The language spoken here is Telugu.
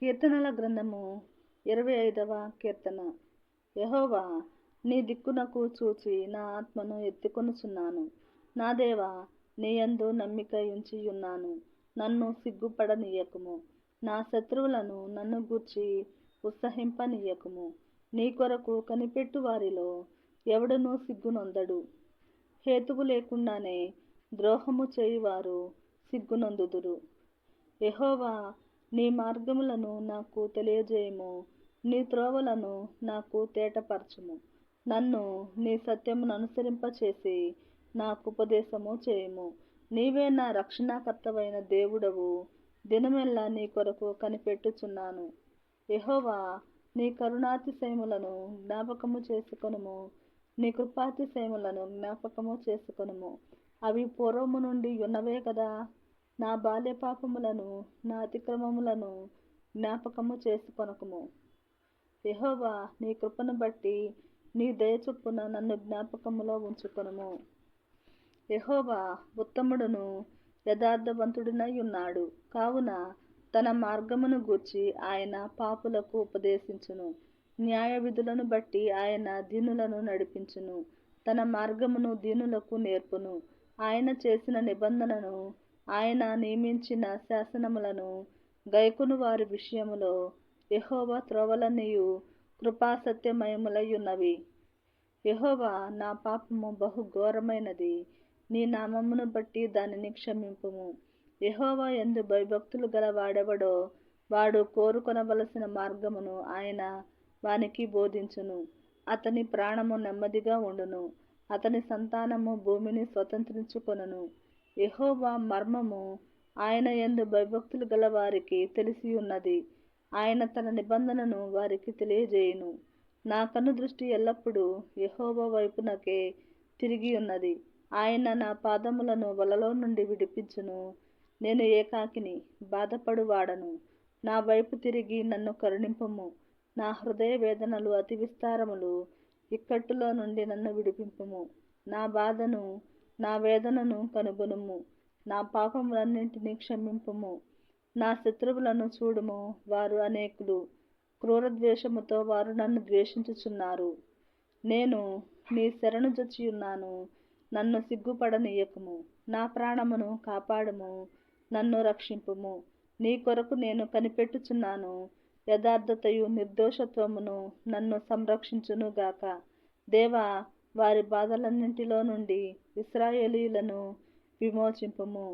కీర్తనల గ్రంథము 25వ కీర్తన. యెహోవా, నీ దిక్కునకు చూచి నా ఆత్మను ఎత్తుకొనుచున్నాను. నా దేవా, నీ యందు నమ్మిక ఉంచియున్నాను. నన్ను సిగ్గుపడనీయకుము. నా శత్రువులను నన్ను గూర్చి ఉత్సహింపనీయకుము. నీ కొరకు కనిపెట్టు వారిలో ఎవడునూ సిగ్గునొందడు. హేతువు లేకుండానే ద్రోహము చేయువారు సిగ్గునొందుదురు. యెహోవా, నీ మార్గములను నాకు తెలియజేయుము. నీ త్రోవలను నాకు తేటపరచుము. నన్ను నీ సత్యమును అనుసరింపచేసి నాకు ఉపదేశము చేయుము. నీవే నా రక్షణకర్తవైన దేవుడవు. దినమెల్లా నీ కొరకు కనిపెట్టుచున్నాను. యెహోవా, నీ కరుణాతిశయములను జ్ఞాపకము చేసుకొనుము. నీ కృపాతిశయములను జ్ఞాపకము చేసుకొనుము. అవి పూర్వము నుండి ఉన్నవే కదా. నా బాల్య పాపములను, నా అతిక్రమములను జ్ఞాపకము చేసుకొనకుము. యెహోవా, నీ కృపను బట్టి నీ దయ చొప్పున నన్ను జ్ఞాపకములో ఉంచుకొనుము. యెహోవా ఉత్తముడును యథార్థవంతుడునై ఉన్నాడు. కావున తన మార్గమును గూర్చి ఆయన పాపులకు ఉపదేశించును. న్యాయ విధులను బట్టి ఆయన దీనులను నడిపించును. తన మార్గమును దీనులకు నేర్పును. ఆయన చేసిన నిబంధనను, ఆయన నియమించిన శాసనములను గైకొను వారి విషయములో యెహోవా త్రోవలన్నీయు కృపాసత్యమయములై ఉన్నవి. యెహోవా, నా పాపము బహు ఘోరమైనది. నీ నామమును బట్టి దానిని క్షమింపుము. యెహోవా యందు భయభక్తులు గల వాడెవడో వాడు కోరుకొనవలసిన మార్గమును ఆయన వానికి బోధించును. అతని ప్రాణము నెమ్మదిగా ఉండును. అతని సంతానము భూమిని స్వతంత్రించుకొనును. యెహోవా మర్మము ఆయన యందు భయభక్తులు గల వారికి తెలిసియున్నది. ఆయన తన నిబంధనను వారికి తెలియజేయును. నా కనుదృష్టి ఎల్లప్పుడూ యెహోవా వైపునకే తిరిగి ఉన్నది. ఆయన నా పాదములను వలలో నుండి విడిపించును. నేను ఏకాకిని, బాధపడువాడను. నా వైపు తిరిగి నన్ను కరుణింపుము. నా హృదయ వేదనలు అతి విస్తారములు. ఇక్కట్టులో నుండి నన్ను విడిపింపుము. నా బాధను, నా వేదనను కనుగొనుము. నా పాపములన్నింటినీ క్షమింపుము. నా శత్రువులను చూడుము. వారు అనేకులు. క్రూరద్వేషముతో వారు నన్ను ద్వేషించుచున్నారు. నేను నీ శరణు జొచ్చియున్నాను. నన్ను సిగ్గుపడనీయకుము. నా ప్రాణమును కాపాడుము. నన్ను రక్షింపుము. నీ కొరకు నేను కనిపెట్టుచున్నాను. యథార్థతయు నిర్దోషత్వమును నన్ను సంరక్షించునుగాక. దేవా, వారి బాధలన్నింటిలో నుండి ఇశ్రాయేలీయులను విమోచింపుము.